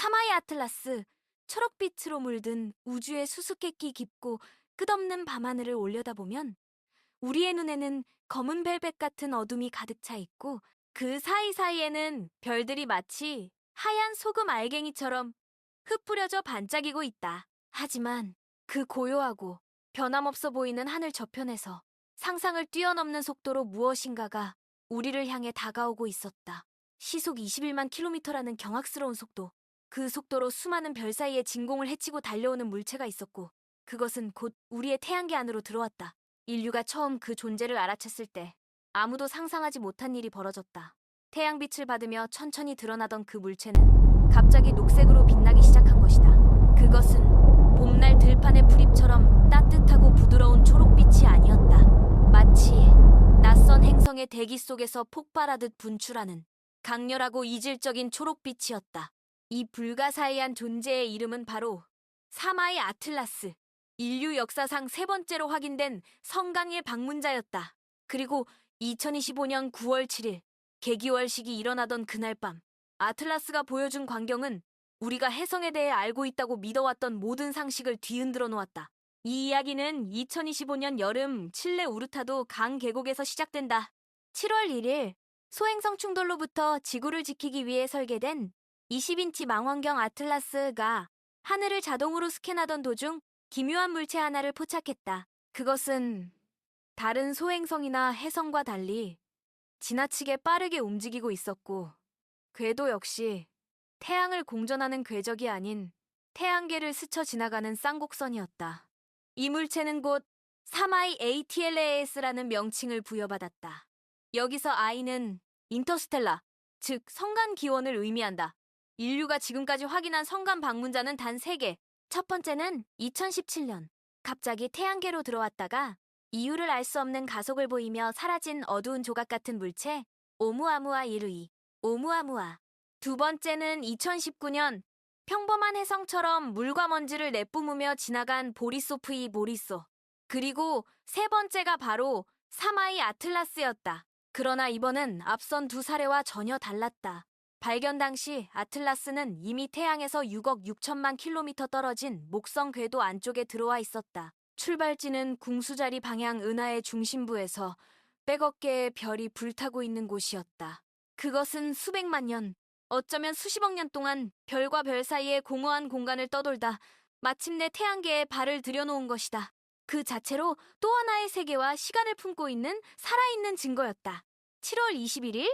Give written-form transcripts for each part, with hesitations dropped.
사마이 아틀라스, 초록빛으로 물든 우주의 수수께끼 깊고 끝없는 밤하늘을 올려다보면 우리의 눈에는 검은 벨벳 같은 어둠이 가득 차 있고 그 사이사이에는 별들이 마치 하얀 소금 알갱이처럼 흩뿌려져 반짝이고 있다. 하지만 그 고요하고 변함없어 보이는 하늘 저편에서 상상을 뛰어넘는 속도로 무엇인가가 우리를 향해 다가오고 있었다. 시속 21만 킬로미터라는 경악스러운 속도. 그 속도로 수많은 별 사이에 진공을 헤치고 달려오는 물체가 있었고 그것은 곧 우리의 태양계 안으로 들어왔다. 인류가 처음 그 존재를 알아챘을 때 아무도 상상하지 못한 일이 벌어졌다. 태양빛을 받으며 천천히 드러나던 그 물체는 갑자기 녹색으로 빛나기 시작한 것이다. 그것은 봄날 들판의 풀잎처럼 따뜻하고 부드러운 초록빛이 아니었다. 마치 낯선 행성의 대기 속에서 폭발하듯 분출하는 강렬하고 이질적인 초록빛이었다. 이 불가사의한 존재의 이름은 바로 사마이 아틀라스. 인류 역사상 세 번째로 확인된 성강의 방문자였다. 그리고 2025년 9월 7일 개기월식이 일어나던 그날 밤 아틀라스가 보여준 광경은 우리가 혜성에 대해 알고 있다고 믿어왔던 모든 상식을 뒤흔들어 놓았다. 이 이야기는 2025년 여름 칠레 우르타도 강 계곡에서 시작된다. 7월 1일 소행성 충돌로부터 지구를 지키기 위해 설계된 20인치 망원경 아틀라스가 하늘을 자동으로 스캔하던 도중 기묘한 물체 하나를 포착했다. 그것은 다른 소행성이나 혜성과 달리 지나치게 빠르게 움직이고 있었고 궤도 역시 태양을 공전하는 궤적이 아닌 태양계를 스쳐 지나가는 쌍곡선이었다. 이 물체는 곧 사마이 ATLAS라는 명칭을 부여받았다. 여기서 I는 인터스텔라, 즉 성간 기원을 의미한다. 인류가 지금까지 확인한 성간 방문자는 단 3개. 첫 번째는 2017년. 갑자기 태양계로 들어왔다가 이유를 알 수 없는 가속을 보이며 사라진 어두운 조각 같은 물체, 오무아무아 이루이, 오무아무아. 두 번째는 2019년. 평범한 혜성처럼 물과 먼지를 내뿜으며 지나간 보리소프이 보리소. 그리고 세 번째가 바로 사마이 아틀라스였다. 그러나 이번은 앞선 두 사례와 전혀 달랐다. 발견 당시 아틀라스는 이미 태양에서 6억 6천만 킬로미터 떨어진 목성 궤도 안쪽에 들어와 있었다. 출발지는 궁수자리 방향 은하의 중심부에서 백억 개의 별이 불타고 있는 곳이었다. 그것은 수백만 년, 어쩌면 수십억 년 동안 별과 별 사이의 공허한 공간을 떠돌다 마침내 태양계에 발을 들여놓은 것이다. 그 자체로 또 하나의 세계와 시간을 품고 있는 살아있는 증거였다. 7월 21일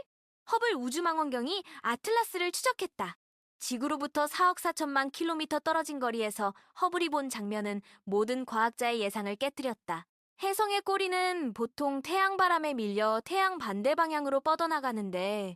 허블 우주망원경이 아틀라스를 추적했다. 지구로부터 4억 4천만 킬로미터 떨어진 거리에서 허블이 본 장면은 모든 과학자의 예상을 깨뜨렸다. 혜성의 꼬리는 보통 태양바람에 밀려 태양 반대 방향으로 뻗어나가는데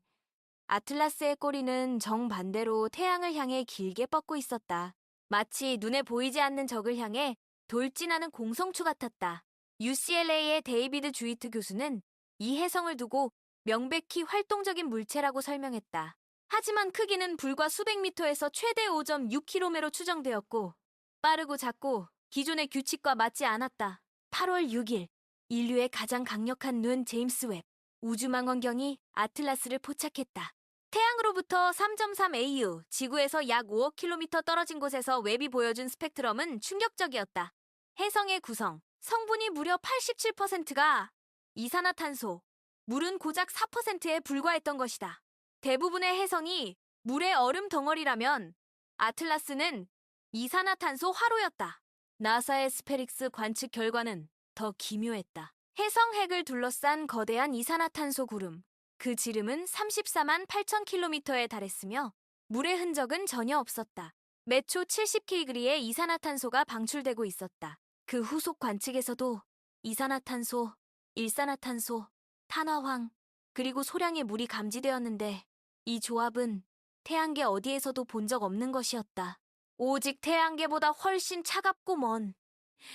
아틀라스의 꼬리는 정반대로 태양을 향해 길게 뻗고 있었다. 마치 눈에 보이지 않는 적을 향해 돌진하는 공성추 같았다. UCLA의 데이비드 주이트 교수는 이 혜성을 두고 명백히 활동적인 물체라고 설명했다. 하지만 크기는 불과 수백 미터에서 최대 5.6km로 추정되었고 빠르고 작고 기존의 규칙과 맞지 않았다. 8월 6일 인류의 가장 강력한 눈 제임스 웹 우주망원경이 아틀라스를 포착했다. 태양으로부터 3.3 AU, 지구에서 약 5억 킬로미터 떨어진 곳에서 웹이 보여준 스펙트럼은 충격적이었다. 혜성의 구성, 성분이 무려 87%가 이산화탄소, 물은 고작 4%에 불과했던 것이다. 대부분의 혜성이 물의 얼음 덩어리라면 아틀라스는 이산화탄소 화로였다. 나사의 스페릭스 관측 결과는 더 기묘했다. 혜성 핵을 둘러싼 거대한 이산화탄소 구름. 그 지름은 34만 8천 킬로미터에 달했으며 물의 흔적은 전혀 없었다. 매초 70kg의 이산화탄소가 방출되고 있었다. 그 후속 관측에서도 이산화탄소, 일산화탄소, 탄화황, 그리고 소량의 물이 감지되었는데 이 조합은 태양계 어디에서도 본 적 없는 것이었다. 오직 태양계보다 훨씬 차갑고 먼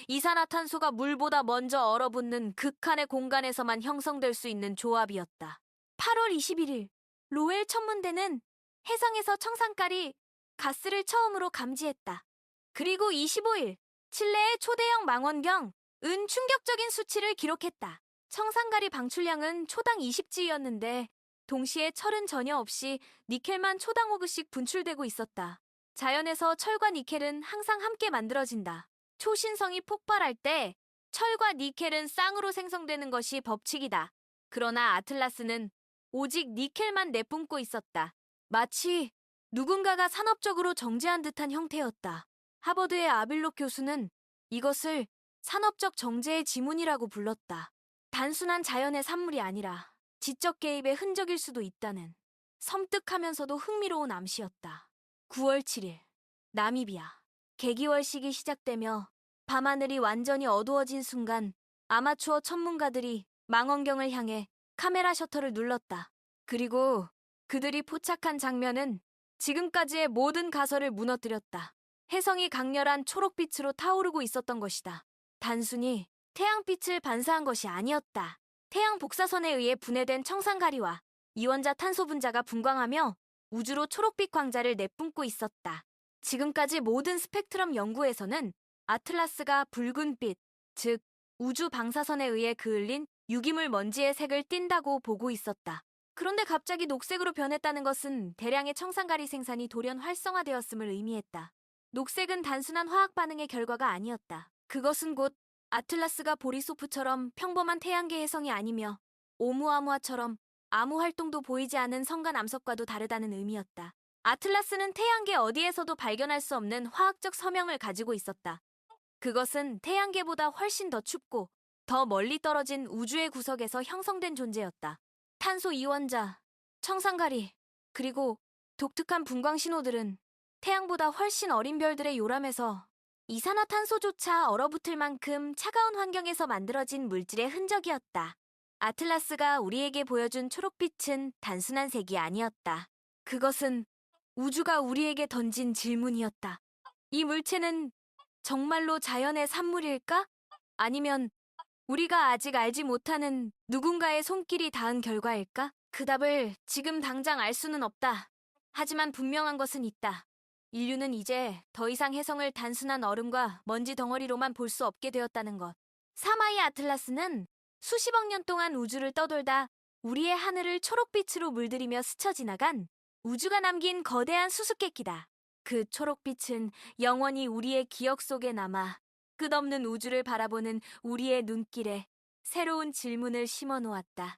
이산화탄소가 물보다 먼저 얼어붙는 극한의 공간에서만 형성될 수 있는 조합이었다. 8월 21일 로웰 천문대는 해상에서 청산가리 가스를 처음으로 감지했다. 그리고 25일 칠레의 초대형 망원경 은 충격적인 수치를 기록했다. 청산가리 방출량은 초당 20G였는데 동시에 철은 전혀 없이 니켈만 초당 5g씩 분출되고 있었다. 자연에서 철과 니켈은 항상 함께 만들어진다. 초신성이 폭발할 때 철과 니켈은 쌍으로 생성되는 것이 법칙이다. 그러나 아틀라스는 오직 니켈만 내뿜고 있었다. 마치 누군가가 산업적으로 정제한 듯한 형태였다. 하버드의 아빌록 교수는 이것을 산업적 정제의 지문이라고 불렀다. 단순한 자연의 산물이 아니라 지적 개입의 흔적일 수도 있다는 섬뜩하면서도 흥미로운 암시였다. 9월 7일, 나미비아. 개기월식이 시작되며 밤하늘이 완전히 어두워진 순간 아마추어 천문가들이 망원경을 향해 카메라 셔터를 눌렀다. 그리고 그들이 포착한 장면은 지금까지의 모든 가설을 무너뜨렸다. 혜성이 강렬한 초록빛으로 타오르고 있었던 것이다. 단순히 태양빛을 반사한 것이 아니었다. 태양 복사선에 의해 분해된 청산가리와 이원자 탄소 분자가 분광하며 우주로 초록빛 광자를 내뿜고 있었다. 지금까지 모든 스펙트럼 연구에서는 아틀라스가 붉은빛, 즉 우주 방사선에 의해 그을린 유기물 먼지의 색을 띈다고 보고 있었다. 그런데 갑자기 녹색으로 변했다는 것은 대량의 청산가리 생산이 돌연 활성화되었음을 의미했다. 녹색은 단순한 화학 반응의 결과가 아니었다. 그것은 곧 아틀라스가 보리소프처럼 평범한 태양계 혜성이 아니며 오umu아무아처럼 아무 활동도 보이지 않은 성간 암석과도 다르다는 의미였다. 아틀라스는 태양계 어디에서도 발견할 수 없는 화학적 서명을 가지고 있었다. 그것은 태양계보다 훨씬 더 춥고 더 멀리 떨어진 우주의 구석에서 형성된 존재였다. 탄소 이원자, 청산가리, 그리고 독특한 분광 신호들은 태양보다 훨씬 어린 별들의 요람에서 이산화탄소조차 얼어붙을 만큼 차가운 환경에서 만들어진 물질의 흔적이었다. 아틀라스가 우리에게 보여준 초록빛은 단순한 색이 아니었다. 그것은 우주가 우리에게 던진 질문이었다. 이 물체는 정말로 자연의 산물일까? 아니면 우리가 아직 알지 못하는 누군가의 손길이 닿은 결과일까? 그 답을 지금 당장 알 수는 없다. 하지만 분명한 것은 있다. 인류는 이제 더 이상 혜성을 단순한 얼음과 먼지 덩어리로만 볼 수 없게 되었다는 것. 사마이 아틀라스는 수십억 년 동안 우주를 떠돌다 우리의 하늘을 초록빛으로 물들이며 스쳐 지나간 우주가 남긴 거대한 수수께끼다. 그 초록빛은 영원히 우리의 기억 속에 남아 끝없는 우주를 바라보는 우리의 눈길에 새로운 질문을 심어 놓았다.